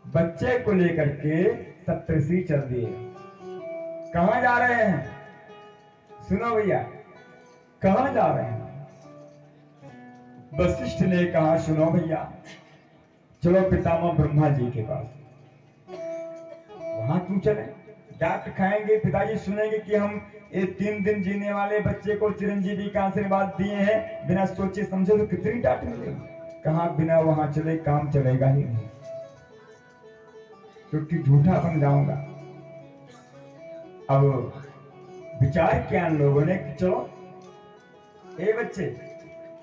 बच्चे को लेकर के सप्तऋषि चल दिए। कहां जा रहे हैं? सुनो भैया, कहां जा रहे हैं? वशिष्ठ ने कहा सुनो भैया, चलो पितामह ब्रह्मा जी के पास। वहां क्यों चले? डांट खाएंगे, पिताजी सुनेंगे कि हम ये 3 दिन जीने वाले बच्चे को चिरंजीवी का आशीर्वाद दिए हैं, बिना सोचे समझे तो कितनी डांट मिलेगी। कहा बिना वहां चले काम चलेगा ही नहीं, क्योंकि झूठा बन जाऊंगा। अब विचार किया इन लोगों ने कि चलो ए बच्चे,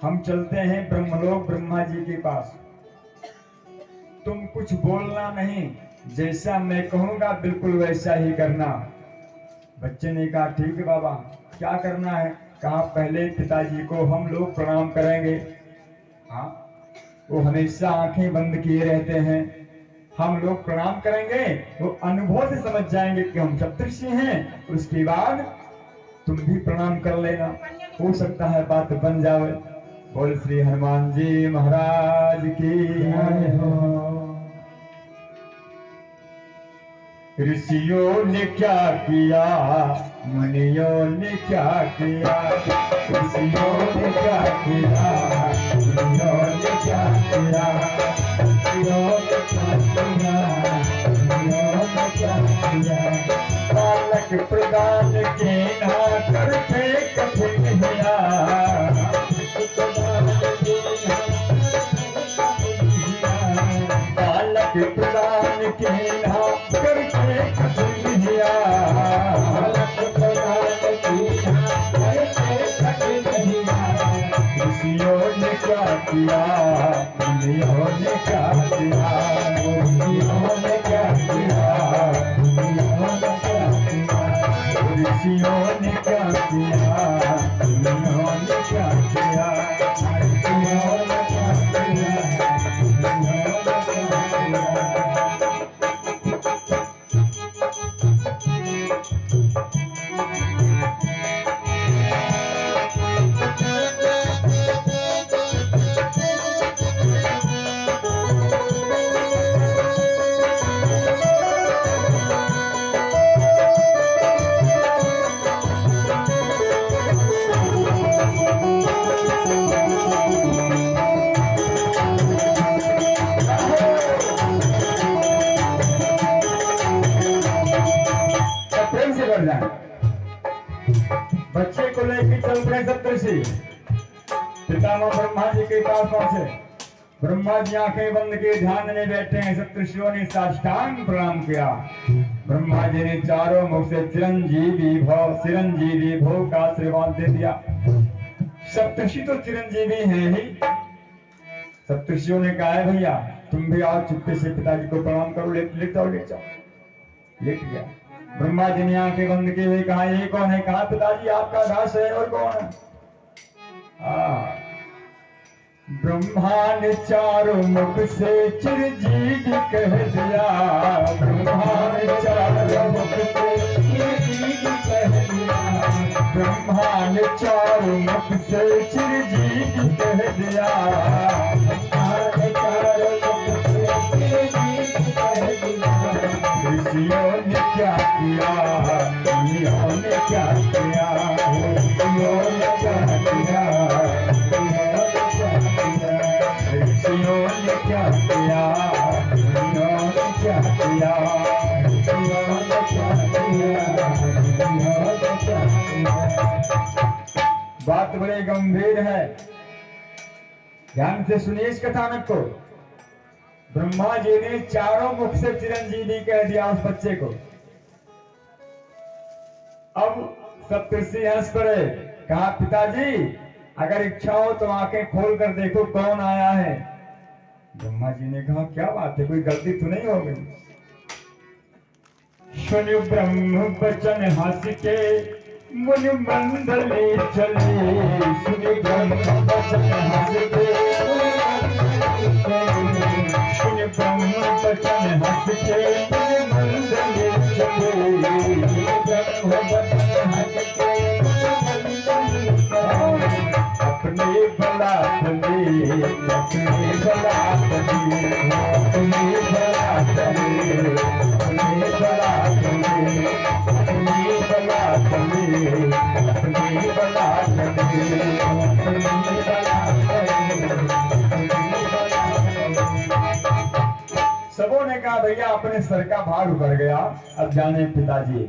हम चलते हैं ब्रह्मलोक ब्रह्मा जी के पास, तुम कुछ बोलना नहीं, जैसा मैं कहूंगा बिल्कुल वैसा ही करना। बच्चे ने कहा ठीक है बाबा, क्या करना है? कहा पहले पिताजी को हम लोग प्रणाम करेंगे। हाँ, वो हमेशा आंखें बंद किए रहते हैं, हम लोग प्रणाम करेंगे, वो अनुभव से समझ जाएंगे कि हम सप्तऋषि हैं। उसके बाद तुम भी प्रणाम कर लेना, हो सकता है बात बन जाए। बोल श्री हनुमान जी महाराज की जय हो। ऋषियों ने क्या किया, मुनियों ने क्या किया, ऋषियों ने क्या किया, मुनियों ने क्या किया, ऋषियों ने क्या किया, मुनियों ने क्या किया। बालक प्रदान के ना करते कठिन हिया, बालक प्रदान के ना करते कठिन हिया, बालक प्रदान के ना करते कठिन हिया। ऋषियों ने क्या किया, मुनियों ने क्या किया, ऋषियों ने क्या किया, मुनियों ने क्या किया, ऋषियों ने क्या किया, मुनियों ने क्या किया, ऋषियों ने क्या किया, मुनियों ने क्या किया। बच्चे को लेकर चल रहे सप्तऋषि पितामह ब्रह्मा जी के पास पहुंचे। ब्रह्मा जी आंखें बंद के ध्यान में बैठे हैं। सप्तऋषियों ने साष्टांग प्रणाम किया। ब्रह्मा जी ने चारों मुख से चिरंजीवी भव का आशीर्वाद दे दिया। सप्तऋषि तो चिरंजीवी है ही। सप्तऋषियों ने कहा है भैया तुम भी आओ, चुपके से पिताजी को प्रणाम करो, लेट जाओ। लेट गया। ब्रह्मा जी ने आंखें बंद किए हुए कहा ये कौन है? कहा पिताजी आपका दास है। और कौन है? ब्रह्मा ने चारों मुख से चिरंजीवी कह दिया। ब्रह्मा ने चारों मुख से चिरंजीवी कह दिया। ब्रह्मा ने चारों मुख से चिरंजीवी कह दिया। ऋषियों ने क्या किया, मुनियों ने क्या किया, ऋषियों ने क्या किया, ऋषियों ने क्या किया, मुनियों ने क्या किया, ऋषियों ने क्या किया, मुनियों ने क्या किया। बात बड़ी गंभीर है, ध्यान से सुनिए इस कथानक को। ब्रह्मा जी ने चारों मुख से चिरंजीवी कह दिया उस बच्चे को। अब सप्तऋषि हंस पड़े। कहा पिताजी अगर इच्छा हो तो आंखें खोल कर देखो कौन आया है। ब्रह्मा जी ने कहा क्या बात है, कोई गलती तो नहीं हो गई? सुन ब्रह्म वचन हंस के मुनि मंडली चले। सुन ब्रह्म वचन हंस के सुन ब्रह्म वचन हंस के मंडली चले। ब्रह्म वचन हंस के अपने बला तले, अपने बला तले, अपने बला तले, सबों ने कहा भैया अपने सर का भार उतर गया, अब जाने पिताजी।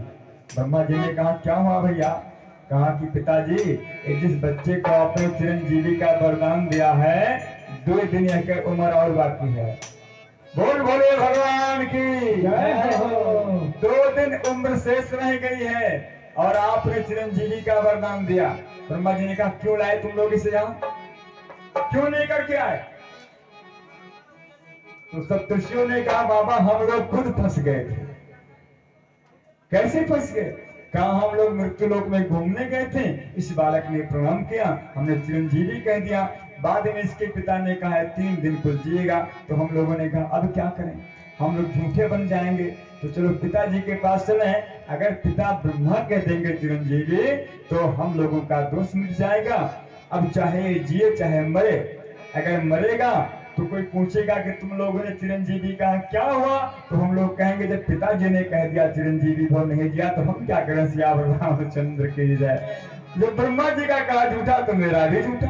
ब्रह्मा जी ने कहा क्या हुआ भैया? कहा कि पिताजी जिस बच्चे को आपने चिरंजीवी का वरदान दिया है 2 दिन की उम्र और बाकी है। बोल भोले भगवान की जय हो। 2 दिन उम्र शेष रह गई है और आपने चिरंजीवी का वरदान दिया। ब्रह्मा जी ने कहा क्यों लाए तुम लोग इसे यहाँ, क्यों लेकर के आए? तो सप्तर्षियों ने कहा बाबा हम लोग खुद फंस गए थे। कैसे फंस गए? कहा हम लोग मृत्यु लोक में घूमने गए थे, इस बालक ने प्रणाम किया, हमने चिरंजीवी कह दिया। बाद में इसके पिता ने कहा 3 दिन कुछ जिएगा। तो हम लोगों ने कहा अब क्या करें, हम लोग झूठे बन जाएंगे, तो चलो पिताजी के पास चले। अगर पिता ब्रह्मा कह देंगे चिरंजीवी तो हम लोगों का दोष मिट जाएगा। अब चाहे जिए चाहे मरे, अगर मरेगा तो कोई पूछेगा कि तुम लोगों ने चिरंजीवी कहा क्या हुआ, तो हम लोग कहेंगे जब पिताजी ने कह दिया चिरंजीवी को नहीं दिया तो हम क्या करें, सियावर रामचंद्र की जय। जब ब्रह्मा जी का कहा झूठा तो मेरा भी झूठा।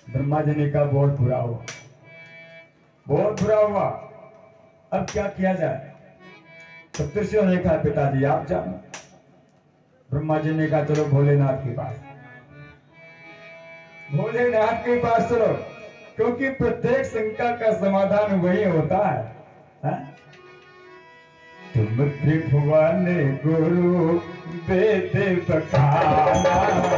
ब्रह्मा जी ने कहा बहुत बुरा हुआ, बहुत बुरा हुआ, अब क्या किया जाए? सप्तर्षियों ने कहा पिताजी आप जानो। ब्रह्मा जी ने कहा चलो भोलेनाथ के पास, भोलेनाथ के पास चलो, क्योंकि प्रत्येक शंका का समाधान वही होता है। तुम त्रिभुवन गुरु वेद बखाना,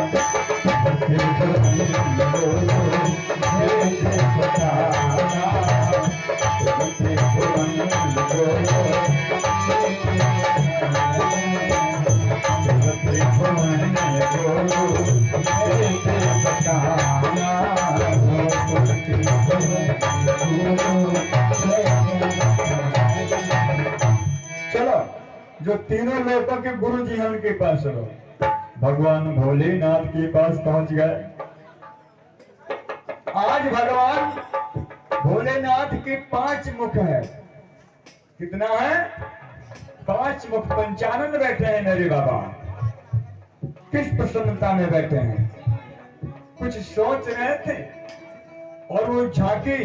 चलो जो तीनों लोगों के गुरु जी हैं उनके पास चलो। भगवान भोलेनाथ के पास पहुंच गए। आज भगवान भोलेनाथ के 5 मुख है। कितना है? 5 मुख। पंचानन बैठे हैं मेरे बाबा, किस प्रसन्नता में बैठे हैं। कुछ सोच रहे थे और वो झांकी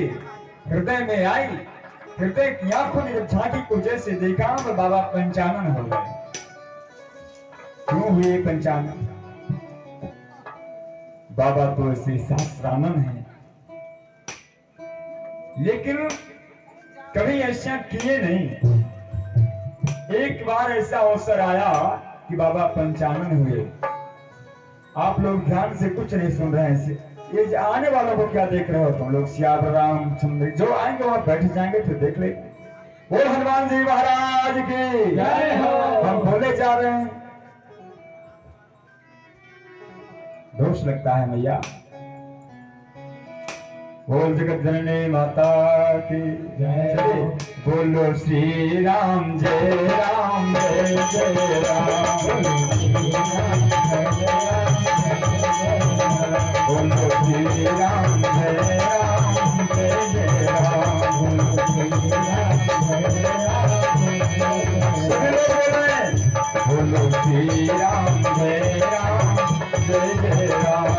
हृदय में आई, हृदय की आंखों ने जब झांकी को जैसे देखा तो बाबा पंचानन हो गए। क्यों हुए पंचानन? बाबा तो ऐसे शास्त्रानन है, लेकिन कभी ऐसा किए नहीं। एक बार ऐसा अवसर आया कि बाबा पंचानन हुए। आप लोग ध्यान से कुछ नहीं सुन रहे हैं, ये आने वालों को क्या देख रहे हो तुम लोग? सियावर रामचंद्र जो आएंगे वहां बैठ जाएंगे, फिर देख ले। बोल हनुमान जी महाराज की जय हो। हम भोले जा रहे हैं। दोष लगता है मैया। बोल जगत जननी माता की जय। बोलो श्री राम जय राम जय जय राम। बोलो श्री राम जय राम जय जय राम। बोलो श्री राम जय राम जय जय राम।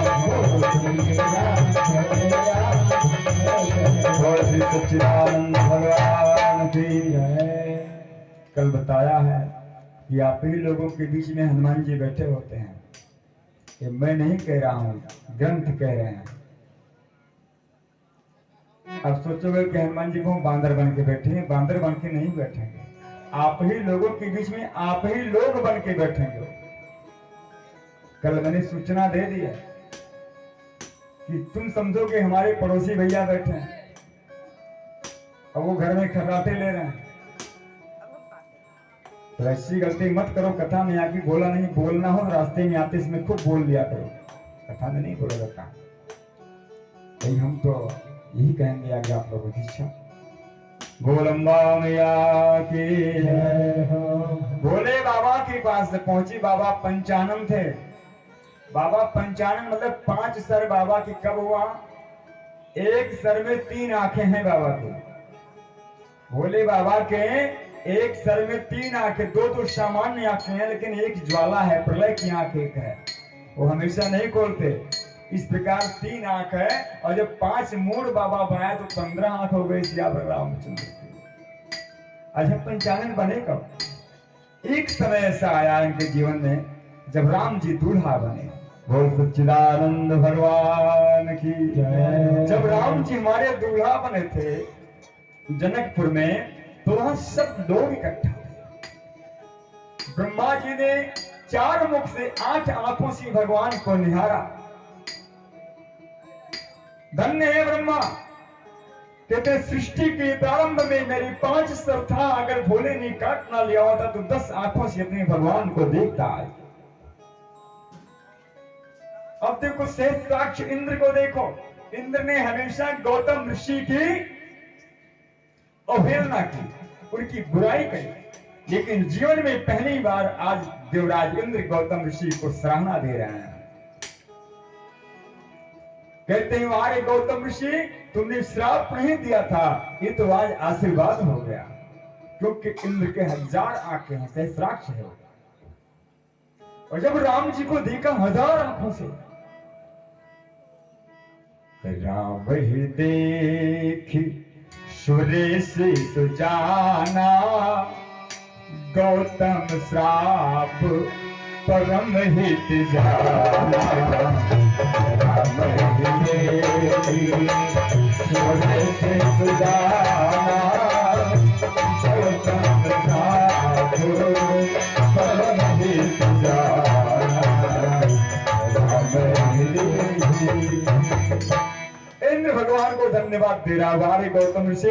श्री सच्चिदानंद भगवान की जय। कल बताया है कि आप ही लोगों के बीच में हनुमान जी बैठे होते हैं। ये मैं नहीं कह रहा हूं, ग्रंथ कह रहे हैं। अब सोचोगे कि हनुमान जी को बांदर बन के बैठे हैं, बांदर बन के नहीं बैठेंगे। आप ही लोगों के बीच में आप ही लोग बन के बैठेंगे। कल मैंने सूचना दे दी है कि तुम समझोगे हमारे पड़ोसी भैया बैठे हैं और वो घर में खर्राटे ले रहे हैं, तो ऐसी गलती मत करो। कथा में आके बोला नहीं, बोलना हो रास्ते में आते इसमें खूब बोल लिया करो। कथा में नहीं बोला जाता। भाई हम तो यही कहेंगे आगे आप लोगों की इच्छा। गोलम्बा मैया की जय हो। भोले बाबा के पास पहुंची। बाबा पंचानन थे। बाबा पंचानन मतलब 5 सर बाबा की कब हुआ? एक सर में 3 आंखें हैं बाबा की। भोले बाबा के एक सर में 3 आंखें, 2 तो सामान्य आंखें हैं, लेकिन एक ज्वाला है, प्रलय की आंख एक है, वो हमेशा नहीं खोलते। इस प्रकार 3 आंख है और जब 5 मूड बाबा बनाए तो 15 आंख हो गई सियावर रामचंद्र की। अच्छा पंचानन बने कब? एक समय ऐसा आया इनके जीवन में जब राम जी दूल्हा बने। बोल सच्चिदानंद भगवान की जय। जब राम जी हमारे दूल्हा बने थे जनकपुर में, तो वहां सब लोग इकट्ठा थे। ब्रह्मा जी ने 4 मुख से 8 आंखों से भगवान को निहारा। धन्य है ब्रह्मा, कहते सृष्टि के प्रारंभ में मेरी 5 सर था, अगर भोले ने काट ना लिया होता तो 10 आंखों से अपने भगवान को देखता है। अब देखो शेषराक्ष इंद्र को देखो, इंद्र ने हमेशा गौतम ऋषि की अवहेलना की, उनकी बुराई करी, लेकिन जीवन में पहली बार आज देवराज इंद्र गौतम ऋषि को सराहना दे रहे हैं। कहते हैं अरे गौतम ऋषि, तुमने श्राप नहीं दिया था, ये तो आज आशीर्वाद हो गया, क्योंकि इंद्र के 1000 आंखें हैं, सहस्राक्ष है। और जब राम जी को देखा 1000 आंखों से, राम ही देखी सुरेश सुजाना, गौतम श्राप परम हित जाना। राम ही देखी सुरेश सुजाना, गौतम श्राप परम हित जाना। राम ही देखी। इंद्र भगवान को धन्यवाद दे रहा, हमारे गौतम ऋषि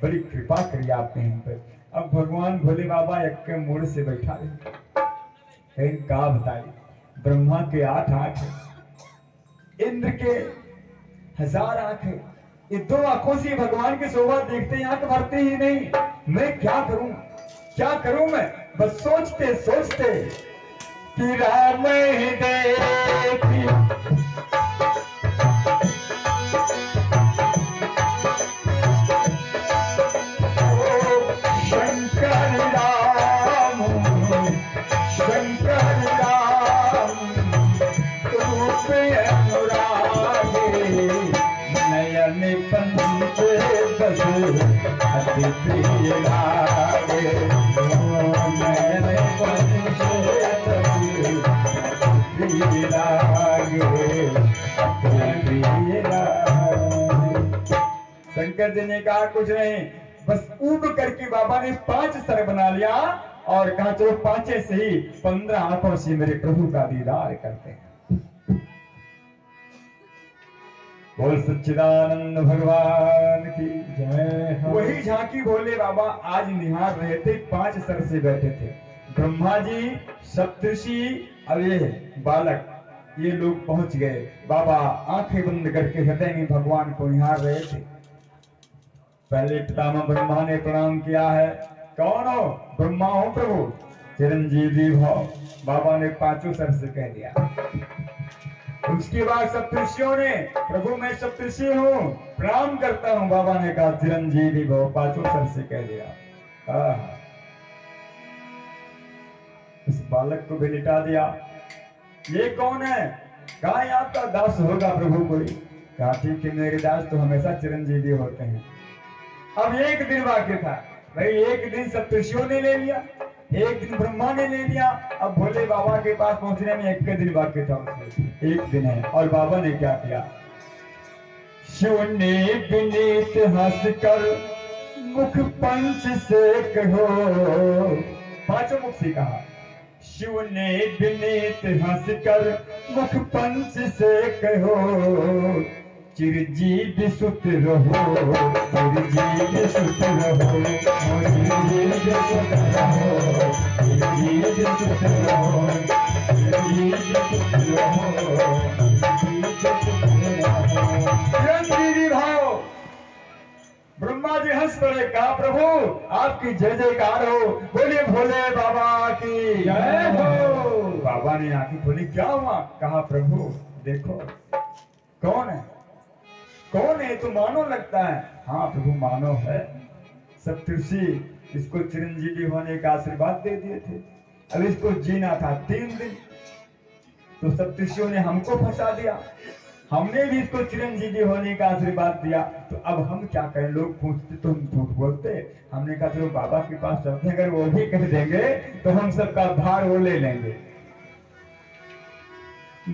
बड़ी कृपा करी आपने इन पर। अब भगवान भोले बाबा एक के मूड से बैठा रहे, का बताई, ब्रह्मा के 8 आंख है, इंद्र के 1000 आंख है, ये 2 आंखों से भगवान की शोभा देखते हैं, आंख भरते ही नहीं। मैं क्या करूं मैं, बस सोचते सोचते कि राम ही देखी अति प्रिय लागे, नयन प्रिय लागे, प्रिय लागे। शंकर जी ने कहा कुछ नहीं, बस ऊब करके बाबा ने 5 सर बना लिया और कहा चलो 5 से ही 15 आंखों से मेरे प्रभु का दीदार करते हैं। बोल सच्चिदानंद भगवान की जय। वही झांकी भोले बाबा आज निहार रहे थे, 5 सर से बैठे थे। ब्रह्मा जी, सप्तऋषि और ये बालक, ये लोग पहुंच गए। बाबा आंखें बंद करके हृदय में भगवान को निहार रहे थे। पहले पितामह ब्रह्मा ने प्रणाम किया है। कौन हो? ब्रह्मा हो प्रभु, चिरंजीवी भव। बाबा ने 5 सर से कह दिया। उसके बाद सप्तऋषियों ने, प्रभु मैं सप्तऋषि हूँ, प्रणाम करता हूँ। बाबा ने कहा चिरंजीवी भव, 5 सर से कह दिया। उस बालक को भी लिटा दिया। ये कौन है? कहा ये आपका दास होगा प्रभु कोई। कहा ठीक है, मेरे दास तो हमेशा चिरंजीवी होते हैं। अब 1 दिन बाकी था भाई, 1 दिन सप्तऋषियों ने ले लिया, 1 दिन ब्रह्मा ने ले लिया। अब भोले बाबा के पास पहुंचने में 1 दिन बाकी था, 1 दिन है। और बाबा ने क्या किया? शिव ने विनीत हंसकर मुख पंच से कहो, 5 मुख से कहा। शिव ने विनीत हंसकर मुख पंच से कहो, चिरजीव सुत रहो, चिरजीव सुत रहो, चिरजीव सुत रहो, चिरजीव सुत रहो, चिरजीव सुत रहो, चिरंजीवी भाव। ब्रह्मा जी हंस पड़े, कहा प्रभु आपकी जय जयकार हो, बोले भोले बाबा की जय हो। बाबा ने आंखें खोली, क्या हुआ? कहा प्रभु देखो कौन है, कौन है? तो मानव लगता है। हाँ प्रभु मानव है। सप्तऋषि इसको चिरंजीवी होने का आशीर्वाद दे दिए थे, अब इसको जीना था 3 दिन, तो सप्तऋषियों ने हमको फंसा दिया, हमने भी इसको चिरंजीवी होने का आशीर्वाद दिया, तो अब हम क्या करें? लोग पूछते तो हम झूठ बोलते, हमने कहा चलो बाबा के पास चलते हैं, अगर वो भी कह देंगे तो हम सबका भार वो ले लेंगे।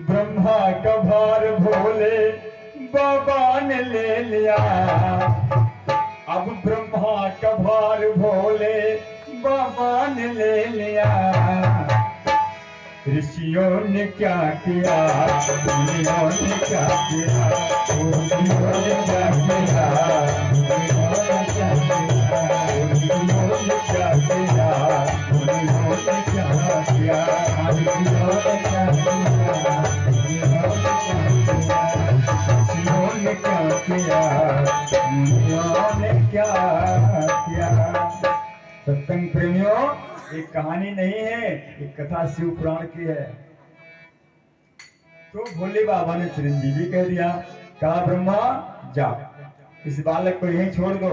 ब्रह्मा का भार भोले बाबा ने ले लिया, अब ब्रह्मा का भार भोले बाबा ने ले लिया। ऋषियों ने क्या किया, मुनियों ने क्या किया, मुनियों ने क्या किया, मुनियों ने क्या किया, मुनियों ने क्या किया, मुनियों ने क्या किया, मुनियों ने क्या किया, ऋषियों ने क्या किया, मुनियों ने क्या किया। सत्संग प्रेमियों, एक कहानी नहीं है, एक कथा शिव पुराण की है। तो भोले बाबा ने चिरंजीवी कह दिया, कहा ब्रह्मा जाओ इस बालक को यहीं छोड़ दो,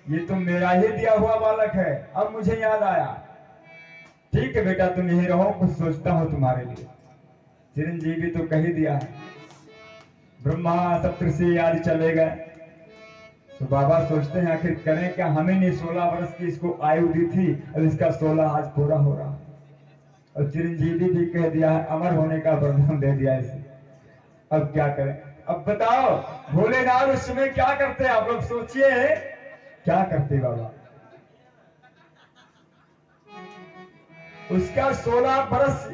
ये तो मेरा ही दिया हुआ बालक है, अब मुझे याद आया। ठीक है बेटा तुम यहीं रहो, कुछ सोचता हूं तुम्हारे लिए। चिरंजीवी तो कह ही दिया है। ब्रह्मा सप्तऋषि आदि चले गए। तो बाबा सोचते हैं आखिर करें क्या, हमें ने 16 वर्ष की इसको आयु दी थी, अब इसका 16 आज पूरा हो रहा। और चिरंजीवी भी कह दिया है, अमर होने का वरदान दे दिया इसे, अब क्या करें। अब बताओ भोलेनाथ उस समय क्या करते हैं, आप लोग सोचिए क्या करते बाबा। उसका 16 बरस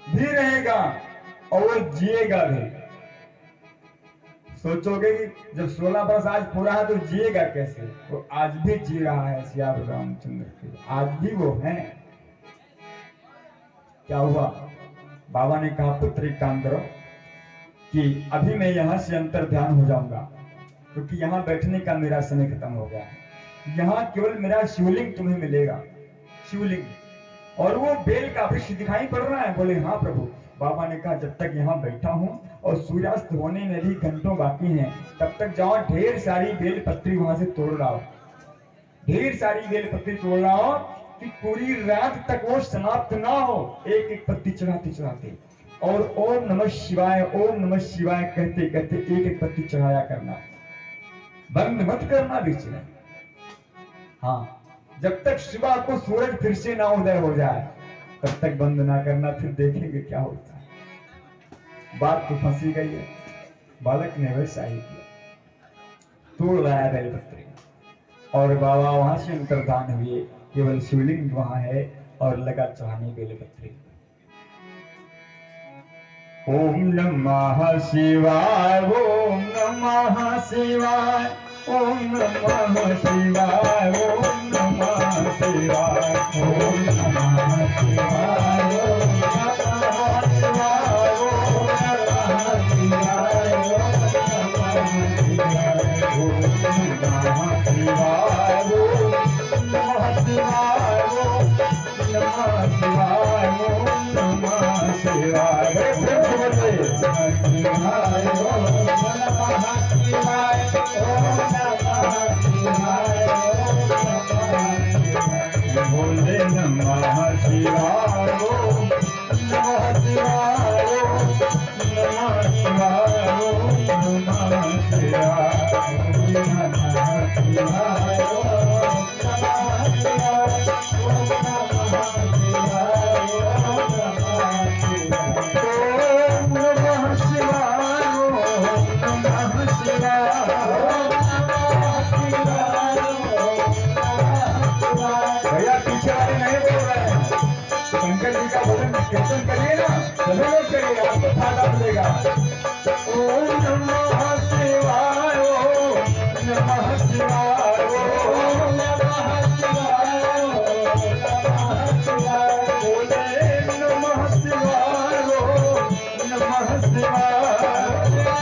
भी रहेगा और वो जिएगा भी। सोचोगे कि जब 16 वर्ष आज पूरा है तो जिएगा कैसे, वो आज भी जी रहा है सियावर रामचंद्र के, आज भी वो है। क्या हुआ, बाबा ने कहा पुत्र एक काम करो कि अभी मैं यहां से अंतर ध्यान हो जाऊंगा, क्योंकि यहां बैठने का मेरा समय खत्म हो गया है। यहां केवल मेरा शिवलिंग तुम्हें मिलेगा, शिवलिंग, और वो बेल का वृक्ष दिखाई पड़ रहा है। बोले हाँ प्रभु। बाबा ने कहा जब तक यहाँ बैठा हूँ और सूर्यास्त होने में भी घंटों बाकी हैं, तब तक जाओ ढेर सारी बेल पत्री वहां से तोड़ लाओ, ढेर सारी बेल पत्री तोड़ लाओ कि पूरी रात तक वो समाप्त ना हो, एक एक पत्ती चढ़ाते चढ़ाते, और ओम नमः शिवाय कहते कहते एक एक पत्ती चढ़ाया करना, बंद मत करना बीच में। हाँ, जब तक सुबह को सूरज फिर से ना उदय हो जाए तब तक बंद ना करना, फिर देखेंगे क्या होता है। बात तो फंसी गई है। बालक ने वैसा ही किया, तोड़ लाया बेलपत्री, और बाबा वहां से अंतर्धान हुए, केवल शिवलिंग वहां है और लगा चढ़ाने बेलपत्री। ओम नमः शिवाय, ओम नमः शिवाय, ओम नमः शिवाय, ओम नमः शिवाय, ओम नमः शिवाय, ओम नमः शिवाय, ओम नमः शिवाय, ओम नमः शिवाय, ओम नमः शिवाय, ओम नमः शिवाय, ओम नमः शिवाय, भोले नमः शिवाय, ओम नमः शिवाय, ओम नमः शिवाय, ओम नमः शिवाय, नमः शिवाय, ओम नमः शिवाय, ओम नमः शिवाय, ओम नमः शिवाय, ओम नमः शिवाय, भैया पीछे वाले नहीं बोल रहे हैं, शंकर जी का भजन कीर्तन करिए ना, सभी लोग करिए, आपको फायदा मिलेगा। ओम नमः शिवाय, ओम नमः शिवाय, ओम नमः शिवाय, ओम नमः शिवाय, बोले नमः शिवाय, ओम नमः शिवाय,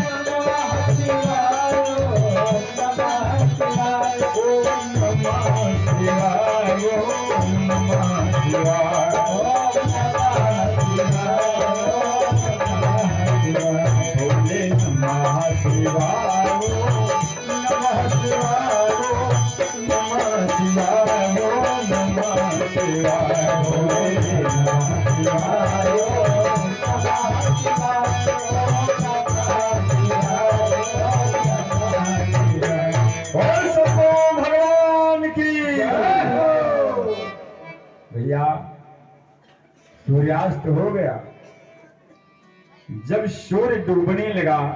नमः शिवाय, ओम नमः शिवाय, ओम नमः शिवाय, ओम नमः शिवाय, ओम नमः शिवाय, भोले नमः शिवाय, ओम नमः शिवाय, ओम नमः शिवाय, ओम नमः शिवाय, भोले नमः शिवाय, ओम नमः शिवाय, ओम नमः शिवाय। बोल सको भगवान की। सूर्यास्त हो गया। जब सूर्य डूबने लगा